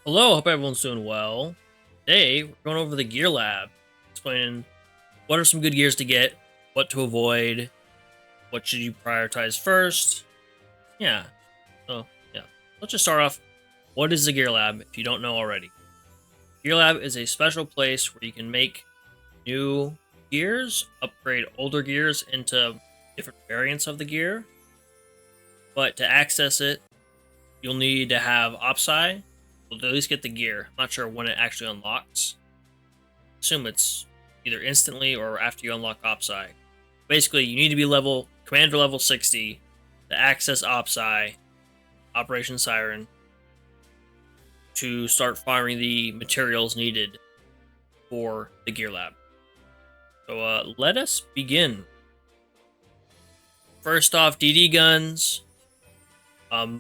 Hello, hope everyone's doing well. Today, we're going over the Gear Lab, explaining what are some good gears to get, what to avoid, what should you prioritize first. Yeah, so yeah. Let's just start off. What is the Gear Lab if you don't know already? Gear Lab is a special place where you can make new gears, upgrade older gears into different variants of the gear. But to access it, you'll need to have OPSI. Well, at least get the gear. I'm not sure when it actually unlocks. Assume it's either instantly or after you unlock OPSI. Basically, you need to be Commander level 60 to access OPSI, Operation Siren, to start farming the materials needed for the Gear Lab. So let us begin. First off, DD guns.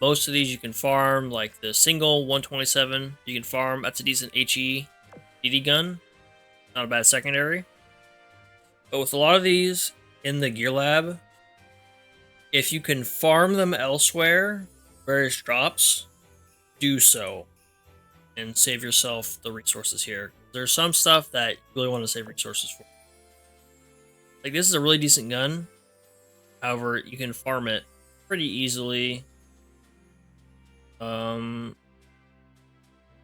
Most of these you can farm, like the single 127. You can farm. That's a decent HE DD gun. Not a bad secondary. But with a lot of these in the Gear Lab, if you can farm them elsewhere, various drops, do so. And save yourself the resources here. There's some stuff that you really want to save resources for. Like, this is a really decent gun. However, you can farm it pretty easily.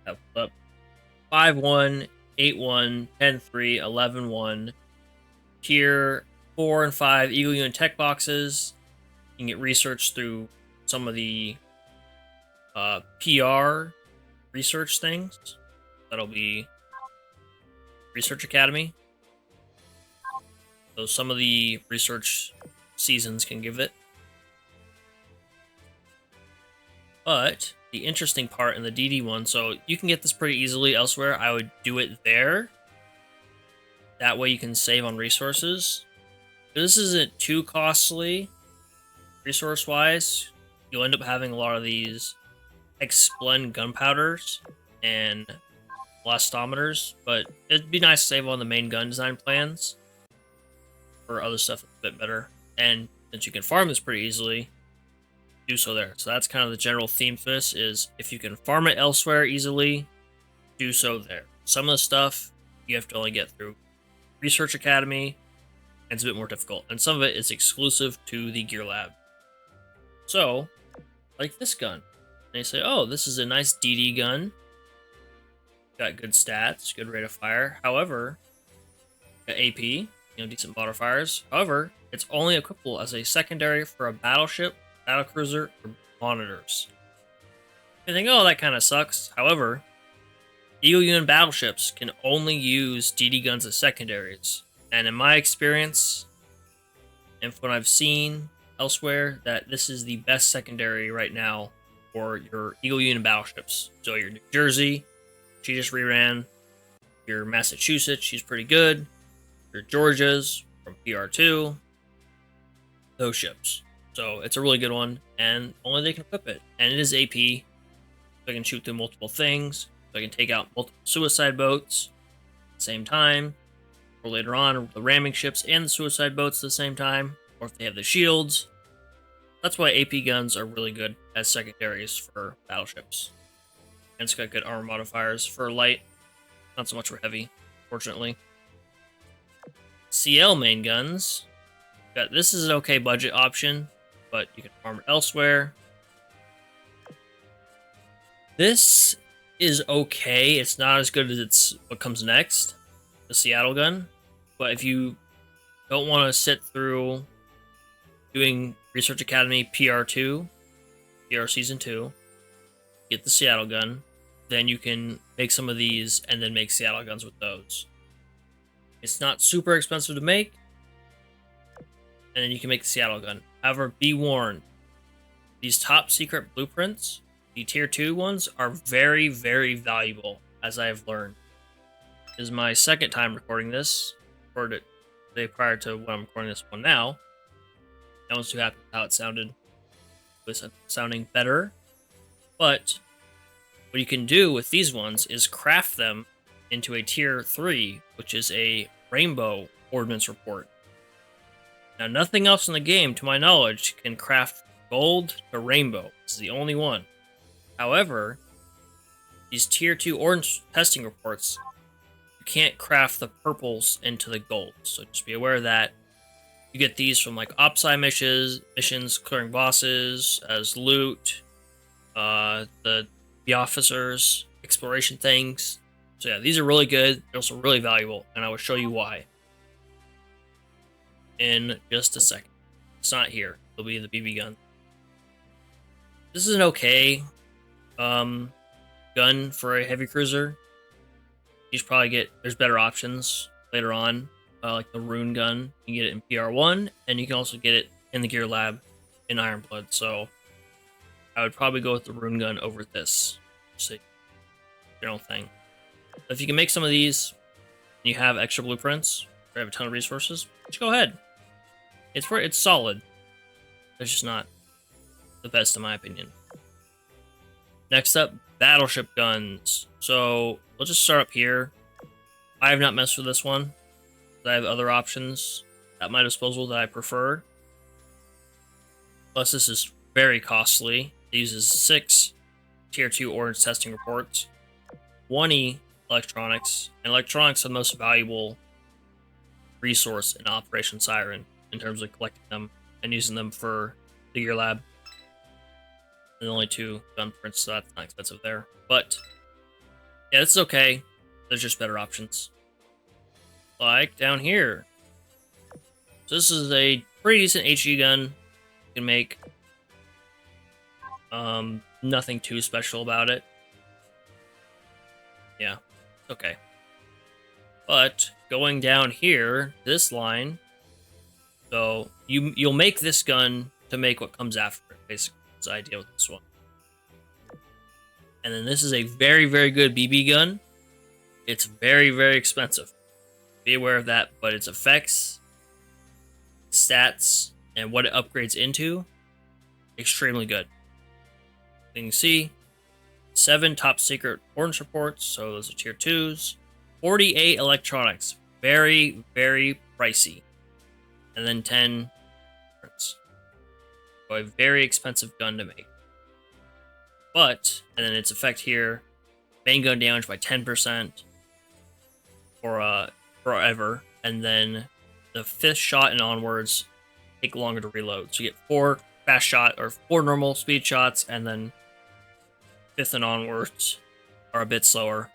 Up 5-1, 8-1, 10-3, 11-1. Tier 4 and 5 Eagle Unit tech boxes. You can get research through some of the PR research things. That'll be Research Academy. So some of the research seasons can give it. But the interesting part in the DD one, so you can get this pretty easily elsewhere. I would do it there. That way you can save on resources. This isn't too costly resource-wise. You'll end up having a lot of these Explend gunpowders and blastometers, but it'd be nice to save on the main gun design plans for other stuff that's a bit better. And since you can farm this pretty easily, do so there. So that's kind of the general theme for this, is if you can farm it elsewhere easily, do so there. Some of the stuff you have to only get through Research Academy, and it's a bit more difficult. And some of it is exclusive to the Gear Lab. So, like this gun. They say, oh, this is a nice DD gun. Got good stats, good rate of fire. However, got AP, decent modifiers. However, it's only equipable as a secondary for a battleship, battlecruiser, or monitors. You think, oh, that kind of sucks. However, Eagle Unit battleships can only use DD guns as secondaries. And in my experience, and from what I've seen elsewhere, that this is the best secondary right now for your Eagle Unit battleships. So your New Jersey, she just reran. Your Massachusetts, she's pretty good. Your Georgias from PR2. Those ships. So it's a really good one, and only they can equip it. And it is AP, so I can shoot through multiple things. So I can take out multiple suicide boats at the same time. Or later on, the ramming ships and the suicide boats at the same time. Or if they have the shields. That's why AP guns are really good as secondaries for battleships. And it's got good armor modifiers for light, not so much for heavy, fortunately. CL main guns. This is an okay budget option, but you can farm it elsewhere. This is okay. It's not as good as what comes next, the Seattle gun. But if you don't want to sit through doing Research Academy PR2, PR Season 2, get the Seattle gun, then you can make some of these and then make Seattle guns with those. It's not super expensive to make, and then you can make the Seattle gun. However, be warned, these top secret blueprints, the tier 2 ones, are very, very valuable, as I have learned. This is my second time recording this. Recorded it the day prior to when I'm recording this one now. I was too happy with how it sounded. It was sounding better. But what you can do with these ones is craft them into a tier 3, which is a rainbow ordnance report. Now, nothing else in the game, to my knowledge, can craft gold to rainbow. This is the only one. However, these tier 2 orange testing reports, you can't craft the purples into the gold. So just be aware of that. You get these from like Opsci missions, clearing bosses, as loot, the officers, exploration things. So yeah, these are really good. They're also really valuable, and I will show you why in just a second. It's not here. It'll be the BB gun. This is an okay gun for a heavy cruiser. You should probably there's better options later on, like the rune gun. You can get it in PR1, and you can also get it in the gear lab in Ironblood. So I would probably go with the rune gun over this. See, general thing. If you can make some of these, and you have extra blueprints, or have a ton of resources, just go ahead. It's solid. It's just not the best in my opinion. Next up, battleship guns. So we'll just start up here. I have not messed with this one. I have other options at my disposal that I prefer. Plus, this is very costly. It uses 6 tier 2 orange testing reports, 20 electronics, and electronics are the most valuable resource in Operation Siren in terms of collecting them and using them for the gear lab. And only 2 gun prints, so that's not expensive there. But yeah, this is okay. There's just better options. Like down here. So this is a pretty decent HE gun you can make. Nothing too special about it. Yeah, okay. But going down here, this line, so you'll make this gun to make what comes after it, basically. That's the idea with this one. And then this is a very, very good BB gun. It's very, very expensive. Be aware of that, but its effects, stats, and what it upgrades into, extremely good. You can see 7 top secret orange reports, so those are tier 2s. 48 electronics, very, very pricey. And then 10 prints. So a very expensive gun to make. But, and then its effect here, main gun damage by 10% for forever, and then the 5th shot and onwards take longer to reload. So you get 4 fast shot or 4 normal speed shots, and then 5th and onwards are a bit slower.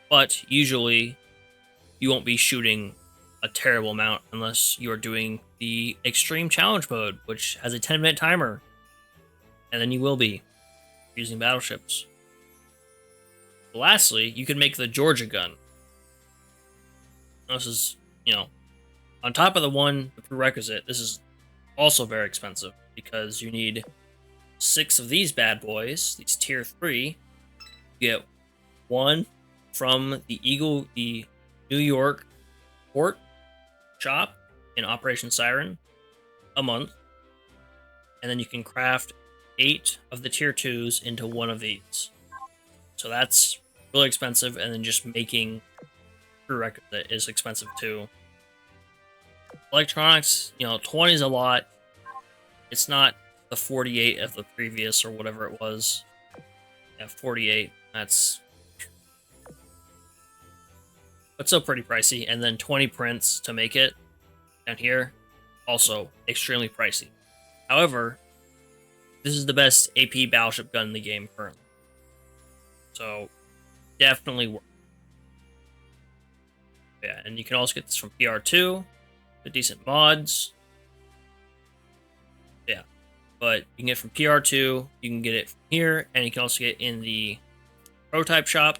But usually you won't be shooting a terrible amount unless you are doing the extreme challenge mode, which has a 10-minute timer, and then you will be using battleships. Lastly, you can make the Georgia gun. This is, on top of the prerequisite, this is also very expensive because you need 6 of these bad boys, these tier 3. You get 1 from the New York port shop in Operation Siren a month. And then you can craft 8 of the tier 2s into 1 of these. So that's really expensive, and then just making prerequisite is expensive too. Electronics, 20 is a lot. It's not the 48 of the previous or whatever it was. Yeah, 48. That's still pretty pricey. And then 20 prints to make it down here, also extremely pricey. However, this is the best AP battleship gun in the game currently. So definitely worth it. Yeah, and you can also get this from PR2 with decent mods. Yeah, but you can get it from PR2, you can get it from here, and you can also get it in the prototype shop.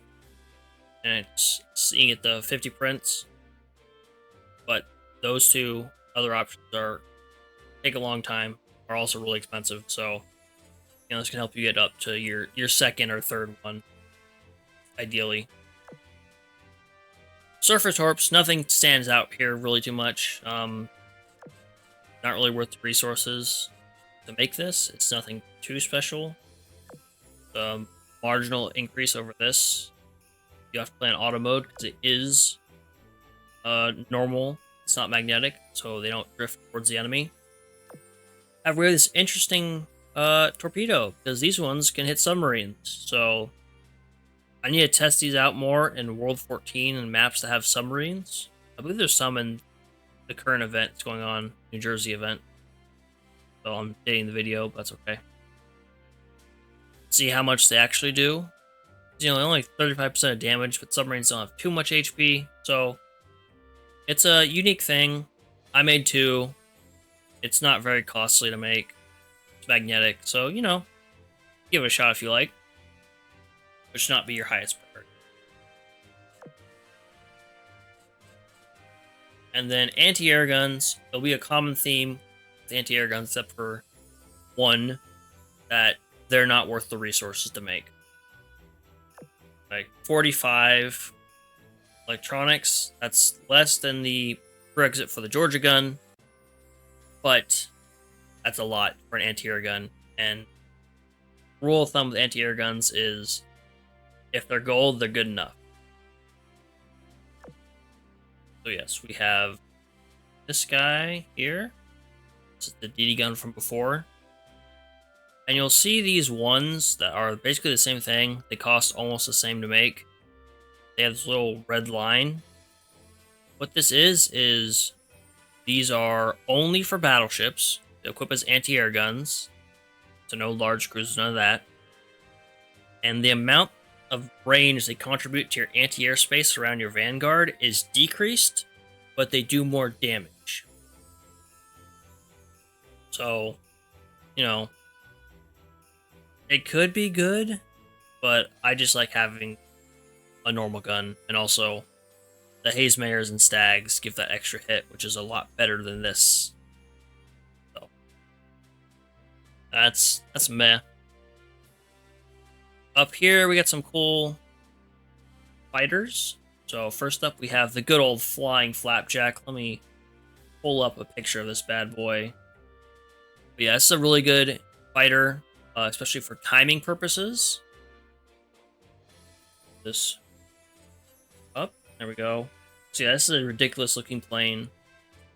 And it's seeing it the 50 prints. But those 2 other options take a long time, are also really expensive. So, this can help you get up to your second or third one, ideally. Surface torps, nothing stands out here really too much. Not really worth the resources to make this. It's nothing too special. Marginal increase over this. You have to play on auto mode because it is normal. It's not magnetic, so they don't drift towards the enemy. However, we have this interesting torpedo because these ones can hit submarines. So I need to test these out more in World 14 and maps that have submarines. I believe there's some in the current event that's going on, New Jersey event. So I'm dating the video, but that's okay. See how much they actually do. You know, only 35% of damage, but submarines don't have too much HP, so it's a unique thing. I made 2. It's not very costly to make. It's magnetic, so you know, give it a shot if you like. It should not be your highest priority. And then anti-air guns. There'll be a common theme with anti-air guns, except for one, that they're not worth the resources to make. Like 45 electronics. That's less than the Brexit for the Georgia gun, but that's a lot for an anti-air gun. And rule of thumb with anti-air guns is if they're gold, they're good enough. So yes, we have this guy here. This is the DD gun from before. And you'll see these ones that are basically the same thing. They cost almost the same to make. They have this little red line. What this is these are only for battleships. They equip as anti-air guns. So no large cruisers, none of that. And the amount of range they contribute to your anti-air space around your Vanguard is decreased, but they do more damage. So, you know, it could be good, but I just like having a normal gun. And also, the Haze Mayors and Stags give that extra hit, which is a lot better than this. So, that's meh. Up here, we got some cool fighters. So first up, we have the good old flying flapjack. Let me pull up a picture of this bad boy. But yeah, this is a really good fighter, especially for timing purposes. This up, there we go. So yeah, this is a ridiculous looking plane,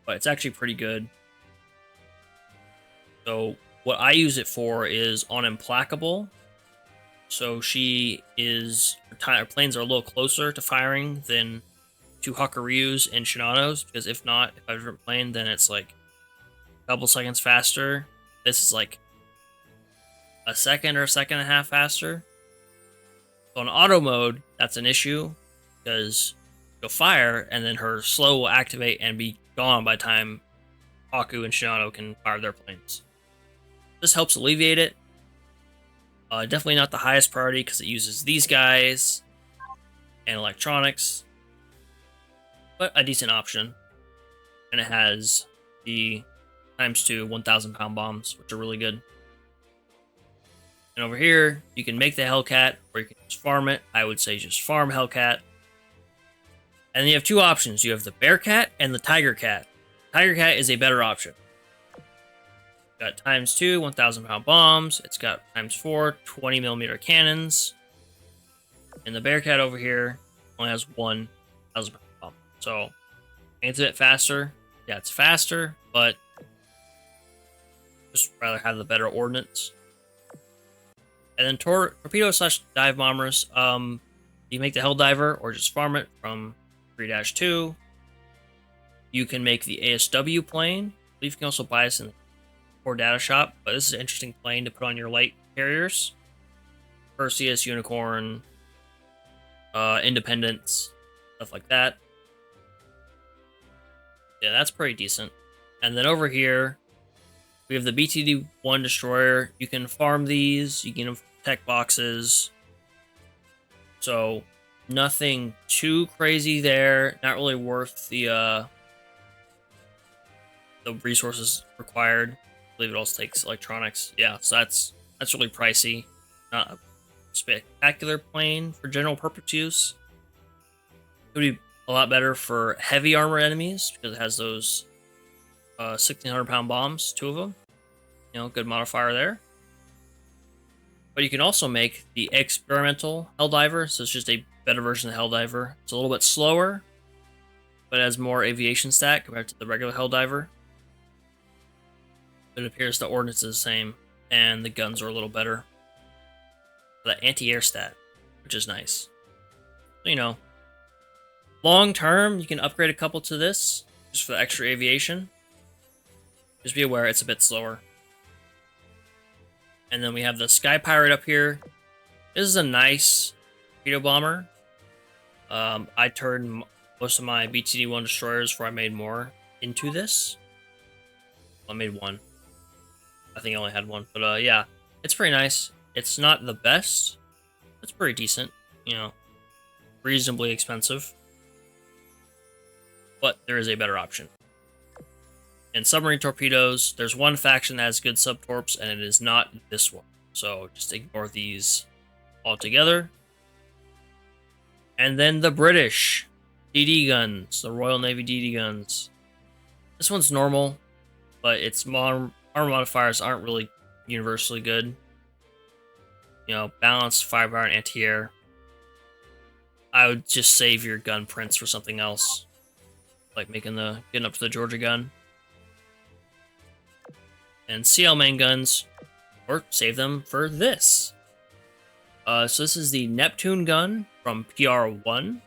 but it's actually pretty good. So what I use it for is on Implacable. So she is, her planes are a little closer to firing than to Hakaryu's and Shinano's, because if not, if I have a different plane, then it's like a couple seconds faster. This is like a second or a second and a half faster. So on auto mode, that's an issue, because you'll fire, and then her slow will activate and be gone by the time Haku and Shinano can fire their planes. This helps alleviate it. Definitely not the highest priority because it uses these guys and electronics, but a decent option. And it has the ×2 1,000 pound bombs, which are really good. And over here, you can make the Hellcat or you can just farm it. I would say just farm Hellcat. And then you have 2 options. You have the Bearcat and the Tiger Cat. Tiger Cat is a better option. Got ×2 1,000 pound bombs. It's got ×4 20mm cannons. And the Bearcat over here only has 1,000 pound bomb. So it's a bit faster. Yeah, it's faster, but just rather have the better ordnance. And then torpedo/dive bombers. You make the Helldiver or just farm it from 3-2. You can make the ASW plane. I believe you can also buy this in the core data shop, but this is an interesting plane to put on your light carriers. Perseus, Unicorn, Independence, stuff like that. Yeah, that's pretty decent. And then over here, we have the BTD-1 destroyer. You can farm these. You can get tech boxes. So nothing too crazy there. Not really worth the resources required. I believe it also takes electronics. Yeah, so that's really pricey. Not a spectacular plane for general purpose use. It would be a lot better for heavy armor enemies because it has those 1,600 pound bombs, 2 of them. You know, good modifier there. But you can also make the experimental Helldiver, so it's just a better version of the Helldiver. It's a little bit slower, but it has more aviation stat compared to the regular Helldiver. It appears the ordnance is the same, and the guns are a little better. The anti-air stat, which is nice. So, you know, long term, you can upgrade a couple to this just for the extra aviation. Just be aware it's a bit slower. And then we have the Sky Pirate up here. This is a nice torpedo bomber. I turned most of my BTD-1 destroyers before I made more into this. I made one. I think I only had one. But yeah, it's pretty nice. It's not the best. It's pretty decent. You know, reasonably expensive. But there is a better option. In submarine torpedoes, there's one faction that has good subtorps, and it is not this one. So just ignore these altogether. And then the British DD guns, the Royal Navy DD guns. This one's normal, but its armor modifiers aren't really universally good. You know, balanced firepower and anti-air. I would just save your gun prints for something else, like getting up to the Georgia gun. And CL main guns, or save them for this. So this is the Neptune gun from PR1.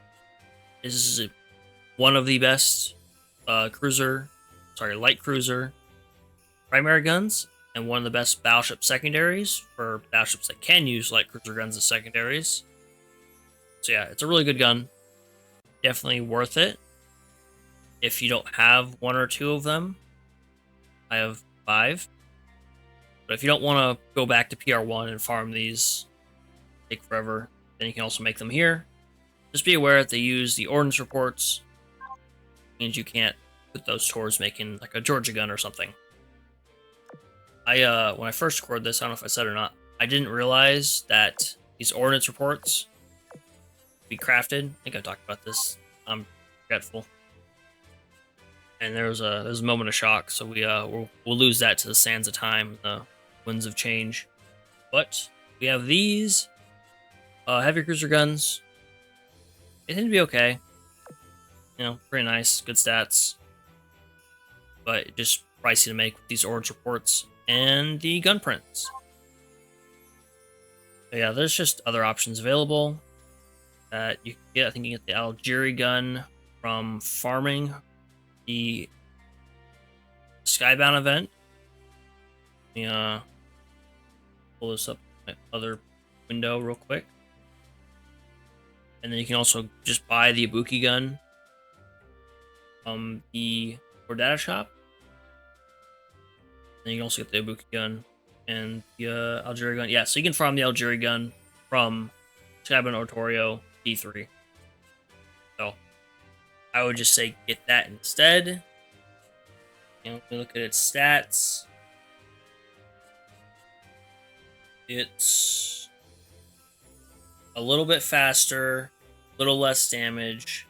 This is one of the best light cruiser primary guns, and one of the best battleship secondaries for battleships that can use light cruiser guns as secondaries. So yeah, it's a really good gun. Definitely worth it. If you don't have one or two of them, I have 5. But if you don't want to go back to PR1 and farm these, take forever, then you can also make them here. Just be aware that they use the ordnance reports. Means you can't put those towards making like a Georgia gun or something. When I first recorded this, I don't know if I said it or not, I didn't realize that these ordnance reports be crafted. I think I talked about this. I'm forgetful. And there was a moment of shock, so we'll lose that to the sands of time, the winds of change. But we have these heavy cruiser guns. They tend to be okay. You know, pretty nice, good stats. But just pricey to make with these orange reports and the gun prints. So yeah, there's just other options available that you can get. I think you can get the Algeria gun from farming the Skybound event. Let me pull this up my other window real quick. And then you can also just buy the Ibuki gun from the Cordata shop. Then you can also get the Ibuki gun and the Algeria gun. Yeah, so you can farm the Algeria gun from Skybound Oratorio D3. So I would just say get that instead. And let me look at its stats. It's a little bit faster, a little less damage,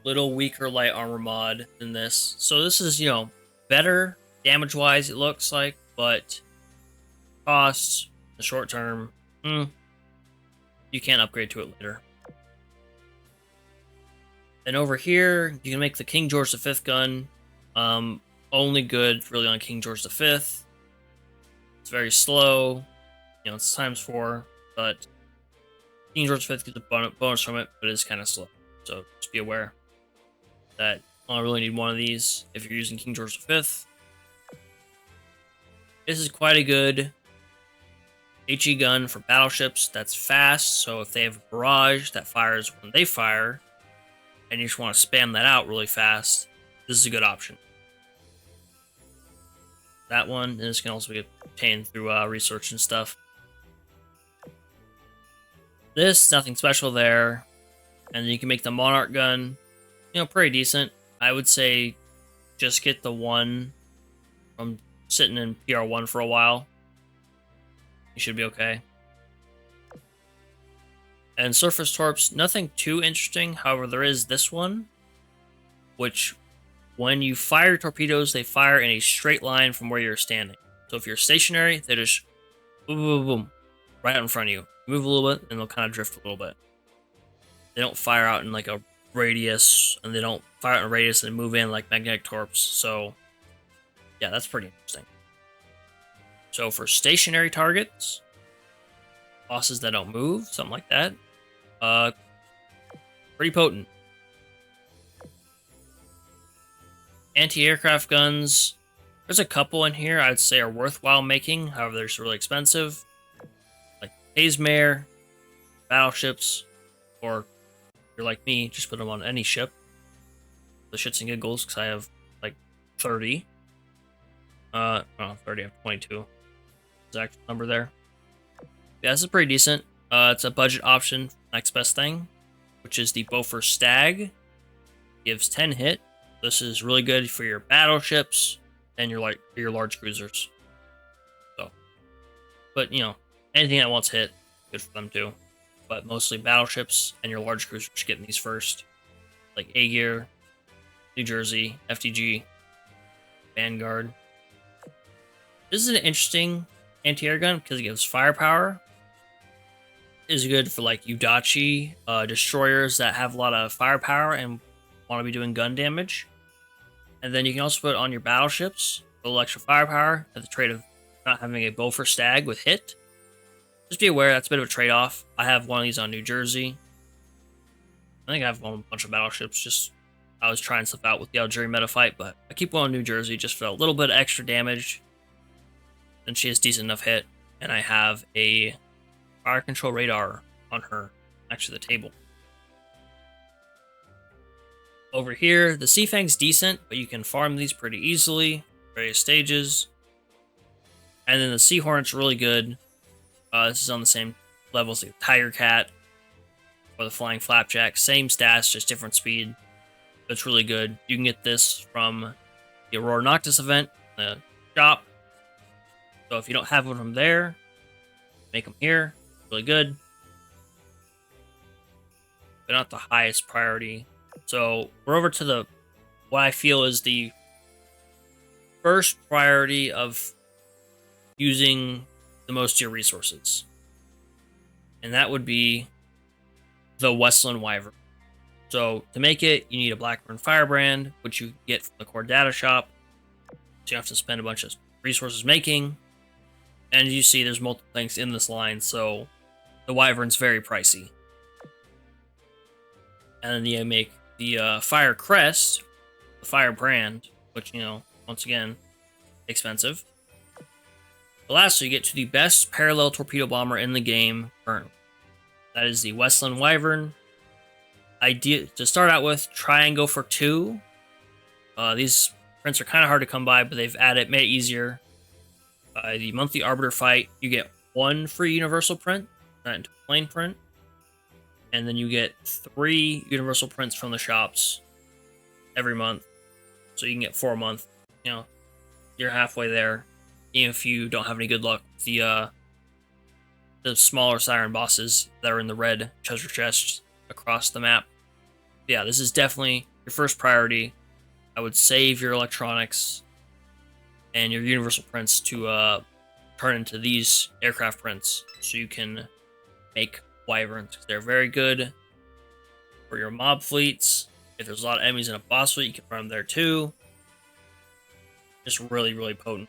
little weaker light armor mod than this. So this is, you know, better damage-wise, it looks like, but costs, in the short term, you can't upgrade to it later. And over here, you can make the King George V gun. Only good really on King George V. It's very slow. You know, it's ×4, but King George V gets a bonus from it, but it's kind of slow. So just be aware that you only really need one of these if you're using King George V. This is quite a good HE gun for battleships that's fast, so if they have a barrage that fires when they fire, and you just want to spam that out really fast, this is a good option. That one, and this can also be obtained through research and stuff. This, nothing special there. And then you can make the Monarch gun, you know, pretty decent. I would say just get the one from sitting in PR1 for a while. You should be okay. And surface torps, nothing too interesting. However, there is this one, which when you fire torpedoes, they fire in a straight line from where you're standing. So if you're stationary, they just boom, boom, boom, right out in front of you. Move a little bit, and they'll kind of drift a little bit. They don't fire out in like a radius, and they don't fire out in a radius and move in like magnetic torps. So yeah, that's pretty interesting. So for stationary targets, bosses that don't move, something like that. Uh, Pretty potent. Anti-aircraft guns. There's a couple in here I'd say are worthwhile making. However, they're just really expensive. Like Haze-Mare, battleships, or if you're like me, just put them on any ship. The shits and giggles, because I have like 30. No, 30, I have 22. Exact number there. Yeah, this is pretty decent. It's a budget option, next best thing, which is the Bofors Stag. Gives 10 hit. This is really good for your battleships and your large cruisers. So, but you know, anything that wants hit, good for them too. But mostly battleships and your large cruisers getting these first, like A-Gear, New Jersey, FTG, Vanguard. This is an interesting anti-air gun because it gives firepower. It is good for like Udachi destroyers that have a lot of firepower and want to be doing gun damage. And then you can also put it on your battleships, a little extra firepower at the trade of not having a Bofors Stag with hit. Just be aware that's a bit of a trade-off. I have one of these on New Jersey. I think I have a bunch of battleships. Just I was trying stuff out with the Algerian meta fight, but I keep one on New Jersey just for a little bit of extra damage. And she has decent enough hit, and I have a fire control radar on her next to the table. Over here, the Sea Fang's decent, but you can farm these pretty easily, various stages. And then the Sea Hornet's really good. This is on the same level as the Tiger Cat or the Flying Flapjack. Same stats, just different speed. It's really good. You can get this from the Aurora Noctis event, the shop. So if you don't have one from there, make them here. Really good. But not the highest priority. So we're over to what I feel is the first priority of using the most of your resources. And that would be the Westland Wyvern. So to make it, you need a Blackburn Firebrand, which you get from the core data shop. So you have to spend a bunch of resources making. And as you see, there's multiple things in this line, so the Wyvern's very pricey. And then you make the Fire Crest, the Firebrand, which, you know, once again, expensive. But lastly, you get to the best parallel torpedo bomber in the game currently. That is the Westland Wyvern. To start out with, try and go for 2. These prints are kind of hard to come by, but they've made it easier. The monthly Arbiter fight, you get 1 free universal print, not into plain print. And then you get 3 universal prints from the shops every month. So you can get 4 a month. You know, you're halfway there. Even if you don't have any good luck with the smaller Siren bosses that are in the red treasure chests across the map. Yeah, this is definitely your first priority. I would save your electronics and your universal prints to turn into these aircraft prints so you can make Wyverns. They're very good for your mob fleets. If there's a lot of enemies in a boss fleet, you can run them there too. Just really, really potent.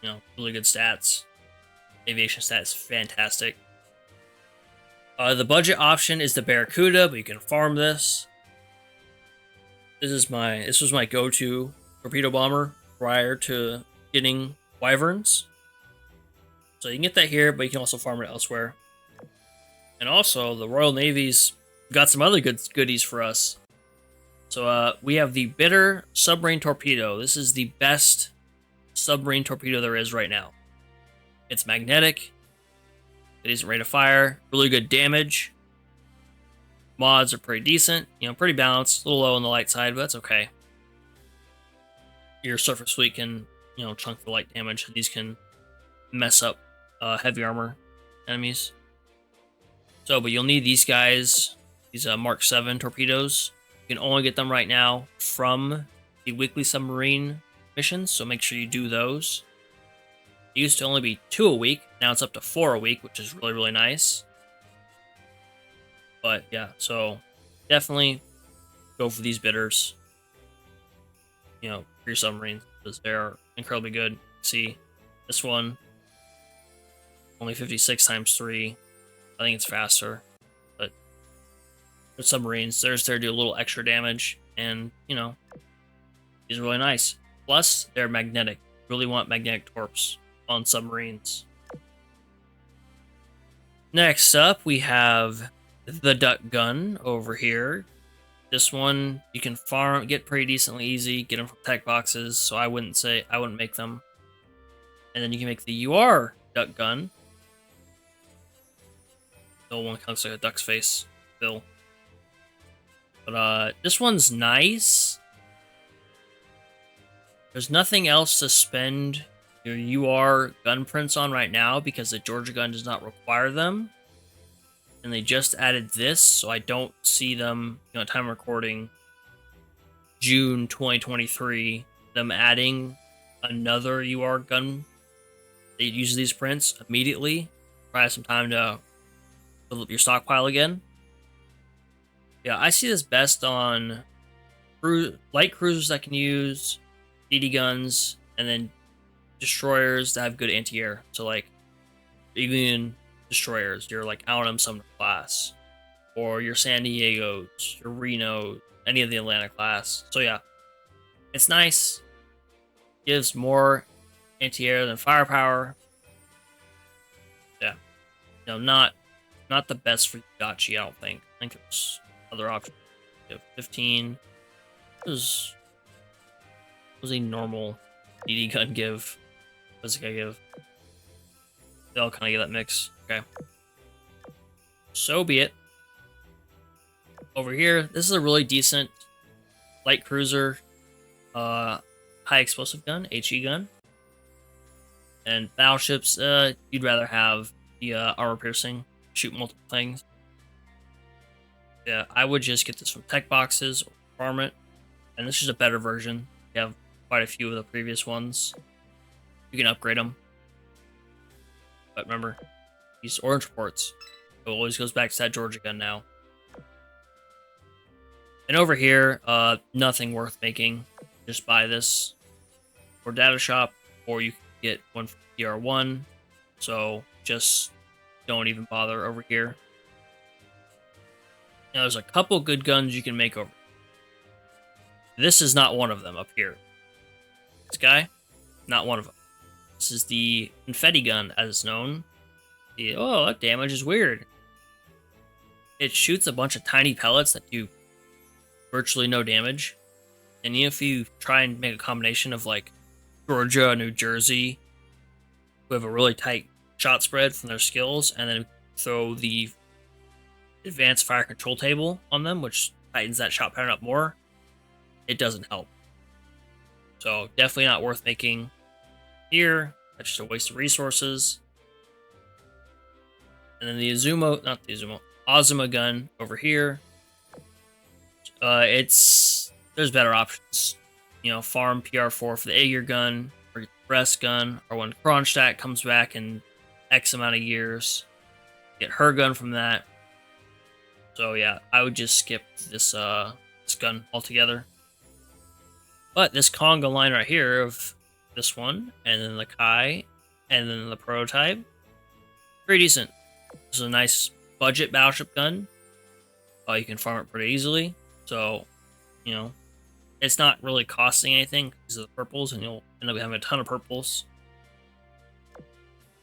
You know, really good stats. Aviation stats, fantastic. The budget option is the Barracuda, but you can farm this. This was my go-to torpedo bomber prior to getting Wyverns. So you can get that here, but you can also farm it elsewhere. And also, the Royal Navy's got some other goodies for us. So we have the Bitter Submarine Torpedo. This is the best submarine torpedo there is right now. It's magnetic. It isn't rate of fire. Really good damage. Mods are pretty decent. You know, pretty balanced. A little low on the light side, but that's okay. Your surface fleet can, you know, chunk for light damage. These can mess up heavy armor enemies. So, but you'll need these guys. These Mark 7 torpedoes. You can only get them right now from the weekly submarine missions, so make sure you do those. It used to only be 2 a week. Now it's up to 4 a week, which is really, really nice. But yeah, so definitely go for these bidders. You know, for your submarines, because they're incredibly good. See, this one only 56 times 3. I think it's faster. But with submarines, theirs there do a little extra damage. And, you know, these are really nice. Plus, they're magnetic. Really want magnetic torps on submarines. Next up, we have the duck gun over here. This one you can farm, get pretty decently easy, get them from tech boxes, so I wouldn't make them. And then you can make the UR duck gun. The one looks like a duck's face, Bill. But this one's nice. There's nothing else to spend your UR gun prints on right now because the Georgia gun does not require them. And they just added this, so I don't see them, time recording June 2023, them adding another UR gun that uses these prints immediately. Probably have some time to build up your stockpile again. Yeah, I see this best on light cruisers that can use DD guns, and then destroyers that have good anti-air. So like even destroyers, your like Allenham Sumner class, or your San Diego's, your Reno, any of the Atlanta class. So yeah, it's nice. Gives more anti-air than firepower. Yeah, not the best for Yachi, I don't think. I think there's other options. 15. This was a normal DD gun give. What does the guy give? They all kind of give that mix. Okay. So be it. Over here, this is a really decent light cruiser, high explosive gun, HE gun. And battleships, you'd rather have the armor piercing, shoot multiple things. Yeah, I would just get this from tech boxes or farm it. And this is a better version. You have quite a few of the previous ones. You can upgrade them. But remember, these orange ports. It always goes back to that Georgia gun now. And over here, nothing worth making. Just buy this for data shop, or you can get one from PR1. So just don't even bother over here. Now there's a couple good guns you can make over. This is not one of them up here. This guy, not one of them. This is the confetti gun, as it's known. Oh, that damage is weird. It shoots a bunch of tiny pellets that do virtually no damage. And if you try and make a combination of like Georgia, New Jersey, who have a really tight shot spread from their skills, and then throw the advanced fire control table on them, which tightens that shot pattern up more, it doesn't help. So definitely not worth making here. That's just a waste of resources. And then the Azuma gun over here. There's better options. Farm PR4 for the Aegir gun, or the Breast gun, or when Kronstadt comes back in X amount of years, get her gun from that. So yeah, I would just skip this gun altogether. But this Conga line right here of this one, and then the Kai, and then the prototype, pretty decent. This is a nice budget battleship gun. You can farm it pretty easily. So, it's not really costing anything because of the purples, and you'll end up having a ton of purples.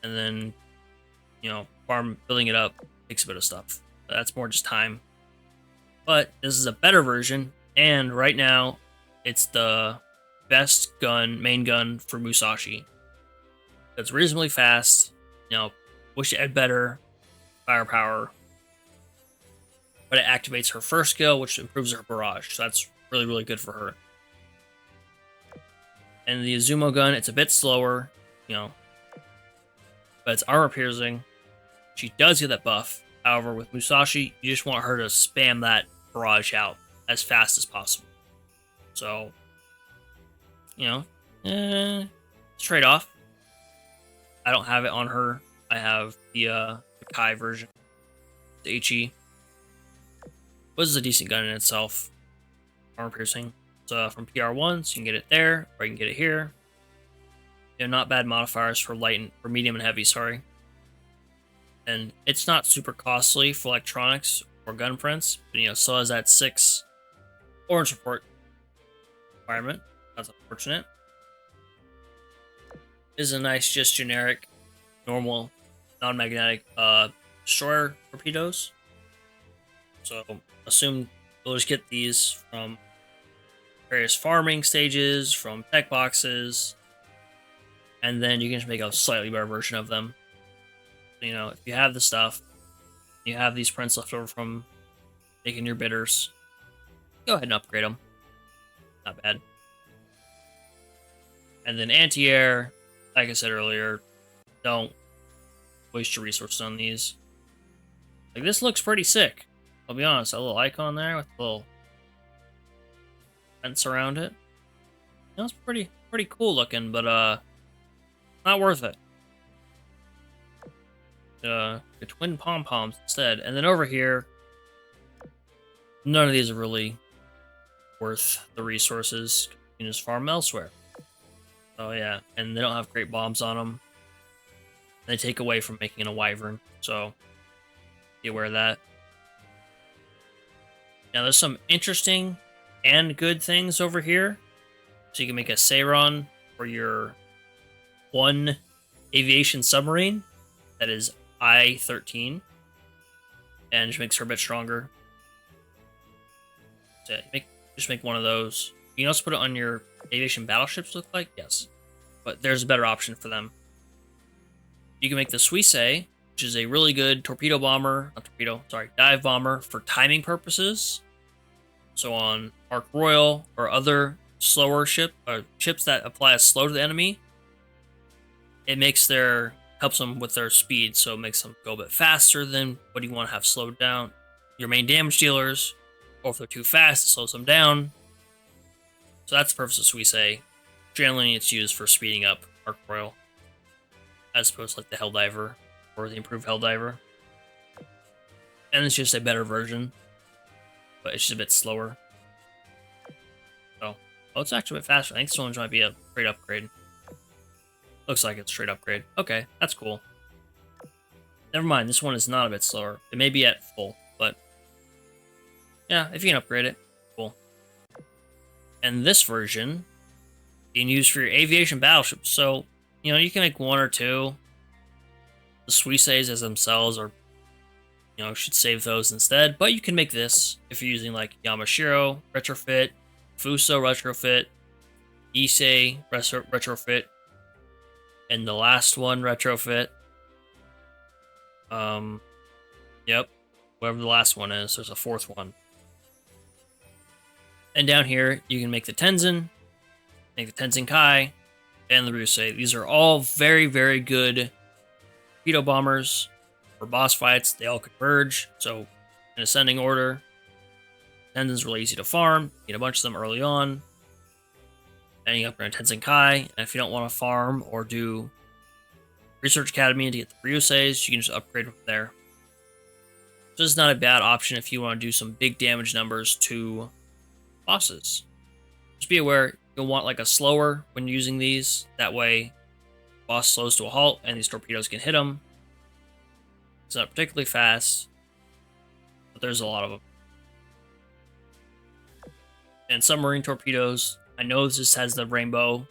And then, building it up takes a bit of stuff. But that's more just time. But this is a better version, and right now, it's the best main gun for Musashi. It's reasonably fast. Wish it had better firepower. But it activates her first skill, which improves her barrage. So that's really, really good for her. And the Azuma gun, it's a bit slower, but it's armor piercing. She does get that buff. However, with Musashi, you just want her to spam that barrage out as fast as possible. So, trade-off. I don't have it on her. I have the Kai version, the HE. But this is a decent gun in itself. Armor piercing. So from PR1, so you can get it there, or you can get it here. Not bad modifiers for medium and heavy, sorry. And it's not super costly for electronics or gun prints, but still has that 6 orange support requirement. That's unfortunate. Is a nice, just generic, normal, non-magnetic destroyer torpedoes. So assume you'll just get these from various farming stages, from tech boxes, and then you can just make a slightly better version of them. If you have the stuff, you have these prints left over from making your bidders, go ahead and upgrade them. Not bad. And then anti-air, like I said earlier, don't waste your resources on these. Like, this looks pretty sick. I'll be honest, a little icon there with a little fence around it. That's pretty cool looking, but not worth it. The twin pom-poms instead. And then over here, none of these are really worth the resources. You can just farm elsewhere. Oh yeah, and they don't have great bombs on them. They take away from making a wyvern, so be aware of that. Now there's some interesting and good things over here. So you can make a Siren for your one aviation submarine that is I-13, and just makes her a bit stronger. So just make one of those. You can also put it on your aviation battleships, look like? Yes. But there's a better option for them. You can make the Suisse, which is a really good torpedo bomber, dive bomber for timing purposes. So on Ark Royal or other slower ships that apply a slow to the enemy, it helps them with their speed, so it makes them go a bit faster than what you want to have slowed down. Your main damage dealers, or if they're too fast, it slows them down. So that's the purpose of Suisse. Generally, it's used for speeding up Ark Royal, as opposed to like the Helldiver or the improved Helldiver. And it's just a better version, but it's just a bit slower. So, it's actually a bit faster. I think this one might be a straight upgrade. Looks like it's a straight upgrade. Okay, that's cool. Never mind, this one is not a bit slower. It may be at full, but yeah, if you can upgrade it, cool. And this version you can use for your aviation battleships. So, you can make one or two. The Suisses as themselves are, should save those instead. But you can make this if you're using like Yamashiro retrofit, Fuso retrofit, Issei retrofit, and the last one retrofit. Yep, whatever the last one is, there's a fourth one. And down here, you can make the Tenzin, make the Tenzin Kai, and the Ryusei. These are all very, very good torpedo bombers for boss fights. They all converge, so in ascending order. Tenzin's really easy to farm. You get a bunch of them early on. Then you upgrade Tenzin Kai, and if you don't want to farm or do Research Academy to get the Ryuseis, you can just upgrade from there. So this is not a bad option if you want to do some big damage numbers to bosses. Just be aware, you'll want like a slower when using these. That way, boss slows to a halt and these torpedoes can hit them. It's not particularly fast, but there's a lot of them. And submarine torpedoes, I know this has the rainbow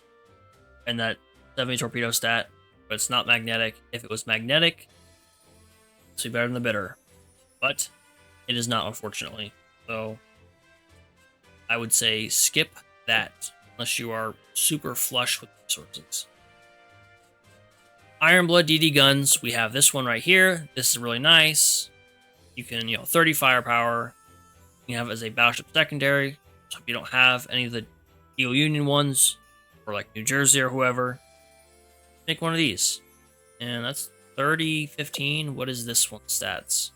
and that 70 torpedo stat, but it's not magnetic. If it was magnetic, it'd be better than the bitter. But it is not, unfortunately. So I would say skip that unless you are super flush with resources. Ironblood DD guns, we have this one right here. This is really nice. You can, 30 firepower. You can have it as a battleship secondary. So if you don't have any of the Steel Union ones, or like New Jersey or whoever, make one of these. And that's 30-15. What is this one's stats?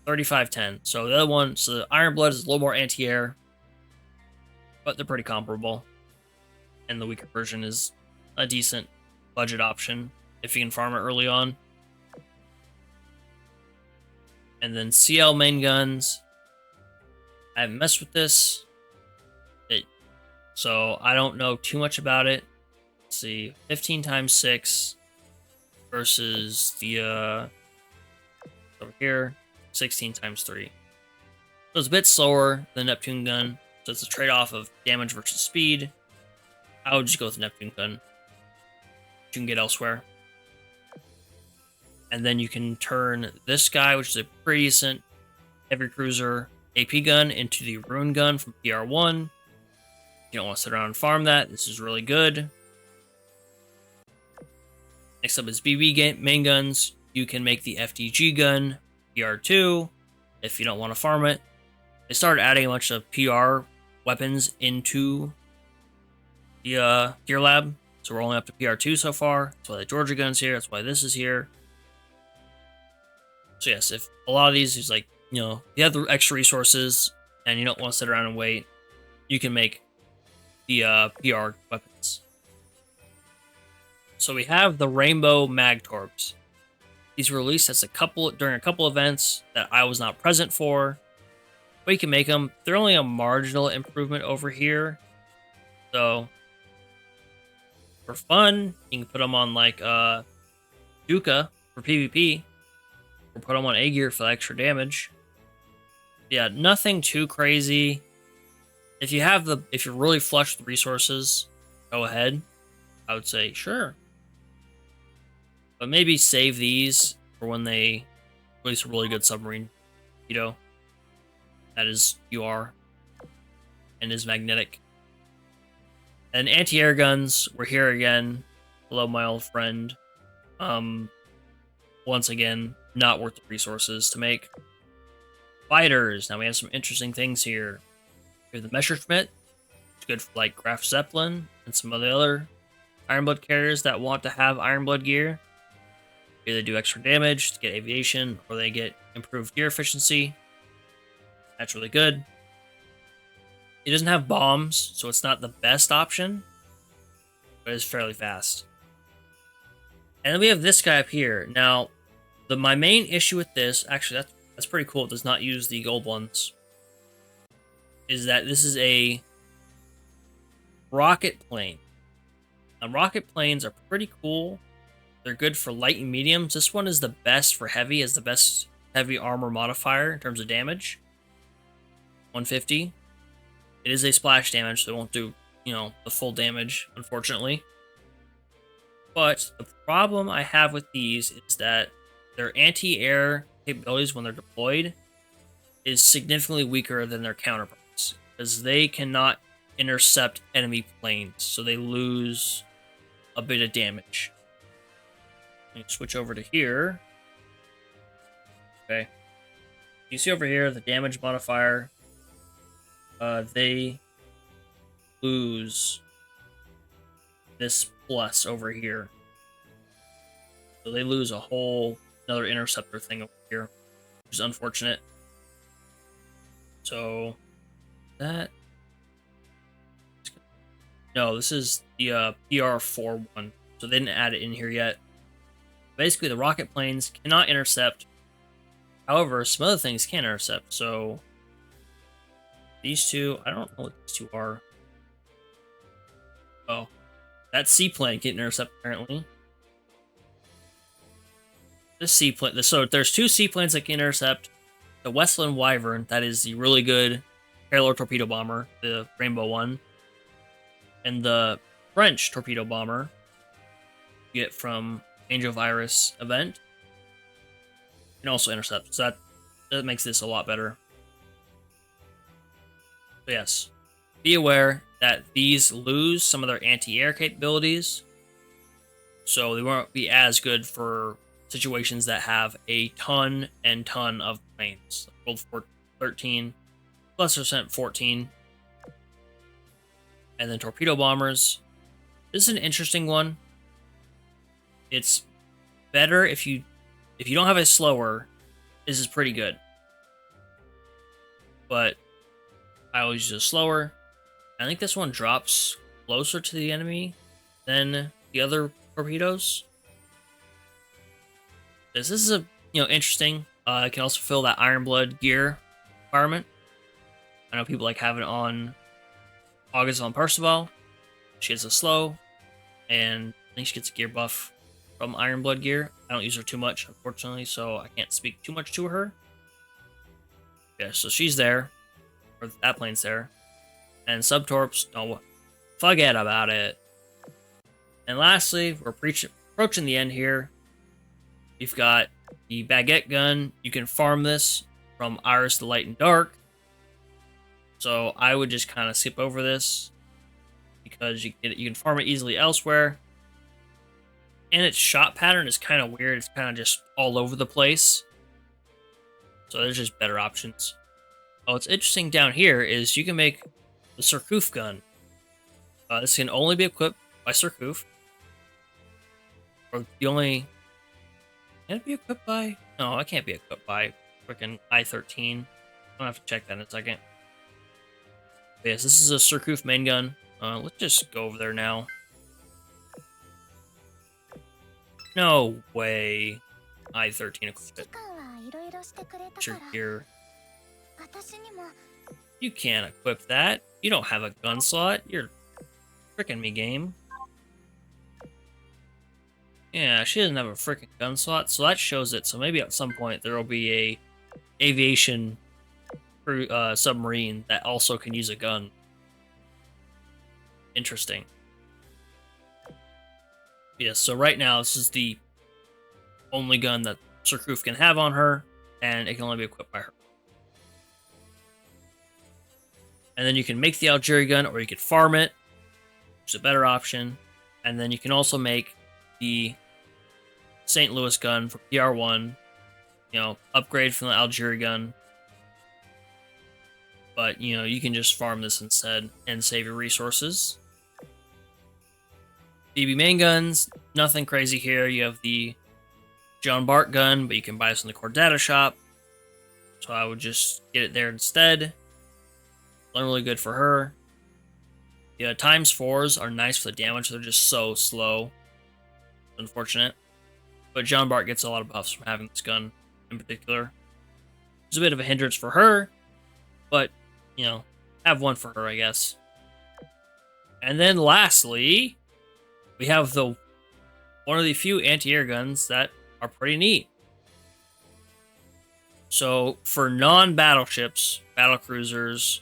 35-10. So the other one, so the Ironblood is a little more anti-air, but they're pretty comparable. And the weaker version is a decent budget option if you can farm it early on. And then CL main guns. I haven't messed with this, so I don't know too much about it. Let's see, 15 times 6 versus the over here, 16 times 3. So it's a bit slower than Neptune gun. So it's a trade-off of damage versus speed. I would just go with the Neptune gun. You can get elsewhere. And then you can turn this guy, which is a pretty decent heavy cruiser AP gun, into the Rune gun from PR1. You don't want to sit around and farm that. This is really good. Next up is BB main guns. You can make the FDG gun PR2 if you don't want to farm it. They started adding a bunch of PR weapons into the Gear Lab, so we're only up to PR2 so far. That's why the Georgia gun's here. That's why this is here. So yes, if a lot of these is like, you know, you have the extra resources and you don't want to sit around and wait, you can make the PR weapons. So we have the Rainbow Mag Torps. These were released as during a couple events that I was not present for. But you can make them. They're only a marginal improvement over here. So for fun, you can put them on like Duca for PvP, or put them on A-Gear for extra damage. Yeah, nothing too crazy. If you're really flush with resources, go ahead. I would say sure. But maybe save these for when they release a really good submarine torpedo. That is UR and is magnetic. And anti-air guns, we're here again. Hello, my old friend. Once again, not worth the resources to make. Fighters. Now we have some interesting things here. We have the Messerschmitt. It's good for like Graf Zeppelin and some of the other Ironblood carriers that want to have Ironblood gear. Either they do extra damage to get aviation, or they get improved gear efficiency. That's really good. It doesn't have bombs, so it's not the best option, but it's fairly fast. And then we have this guy up here. Now, my main issue with this, actually, that's pretty cool. It does not use the gold ones. Is that this is a rocket plane. Now, rocket planes are pretty cool. They're good for light and mediums. This one is the best for heavy, is the best heavy armor modifier in terms of damage. 150. It is a splash damage, so it won't do, you know, the full damage, unfortunately. But the problem I have with these is that their anti-air capabilities when they're deployed is significantly weaker than their counterparts, because they cannot intercept enemy planes, so they lose a bit of damage. Let me switch over to here. Okay. You see over here the damage modifier. They lose this plus over here. So they lose another interceptor thing over here, which is unfortunate. So that... No, this is the PR41, so they didn't add it in here yet. Basically, the rocket planes cannot intercept. However, some other things can intercept, so... These two, I don't know what these two are. Oh, that seaplane can intercept apparently. This seaplane, so there's two seaplanes that can intercept. The Westland Wyvern, that is the really good parallel torpedo bomber, the Rainbow one, and the French torpedo bomber you get from Angel of Iris event can also intercept. So that makes this a lot better. So yes, be aware that these lose some of their anti-air capabilities, so they won't be as good for situations that have a ton and ton of planes. World 13, plus percent 14, and then torpedo bombers. This is an interesting one. It's better if you don't have a slower. This is pretty good, but I always use a slower. I think this one drops closer to the enemy than the other torpedoes. This is interesting. It can also fill that Ironblood gear requirement. I know people like having it on August on Percival. She has a slow, and I think she gets a gear buff. from Iron Blood gear. I don't use her too much, unfortunately, so I can't speak too much to her. Yeah, so she's there, or that plane's there. And Subtorps, don't forget about it. And lastly, we're approaching the end here. You've got the Baguette gun. You can farm this from Iris to Light and Dark. So I would just kind of skip over this because you can farm it easily elsewhere. And its shot pattern is kind of weird. It's kind of just all over the place. So there's just better options. Oh, what's interesting down here is you can make the Surcouf gun. This can only be equipped by Surcouf. Or the only... Can it be equipped by... No, it can't be equipped by freaking I-13. I'll have to check that in a second. But yes, this is a Surcouf main gun. Let's just go over there now. No way. I-13 equipped. Sure here. You can't equip that. You don't have a gun slot. You're fricking me, game. Yeah, she doesn't have a freaking gun slot, so that shows it. So maybe at some point there will be a aviation submarine that also can use a gun. Interesting. Yeah, so right now this is the only gun that Surcouf can have on her, and it can only be equipped by her. And then you can make the Algeria gun, or you could farm it, which is a better option. And then you can also make the St. Louis gun for PR1, you know, upgrade from the Algeria gun. But, you know, you can just farm this instead and save your resources. BB main guns, nothing crazy here. You have the John Bart gun, but you can buy this in the Core Data Shop. So I would just get it there instead. Not really good for her. Yeah, ×4s are nice for the damage. They're just so slow. Unfortunate. But John Bart gets a lot of buffs from having this gun in particular. It's a bit of a hindrance for her, but, you know, have one for her, I guess. And then lastly, we have one of the few anti-air guns that are pretty neat. So for non-battleships, battlecruisers,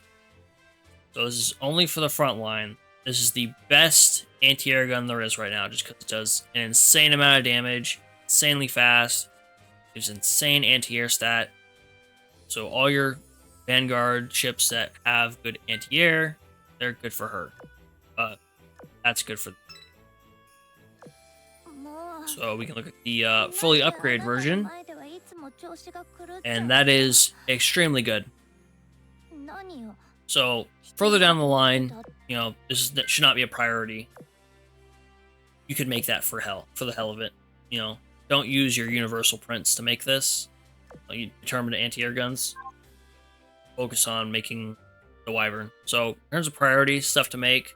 so this is only for the front line. This is the best anti-air gun there is right now, just because it does an insane amount of damage, insanely fast, gives insane anti-air stat. So all your Vanguard ships that have good anti-air, they're good for her. That's good for them. So we can look at the fully upgraded version, and that is extremely good. So further down the line, you know, that should not be a priority. You could make that for the hell of it. You know, don't use your universal prints to make this. You determine the anti-air guns. Focus on making the Wyvern. So in terms of priority, stuff to make.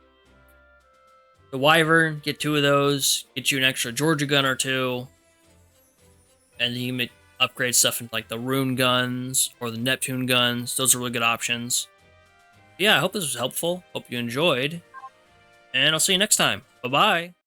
The Wyvern, get 2 of those, get you an extra Georgia gun or 2, and then you can upgrade stuff into like the Rune guns or the Neptune guns. Those are really good options. Yeah, I hope this was helpful. Hope you enjoyed, and I'll see you next time. Bye-bye.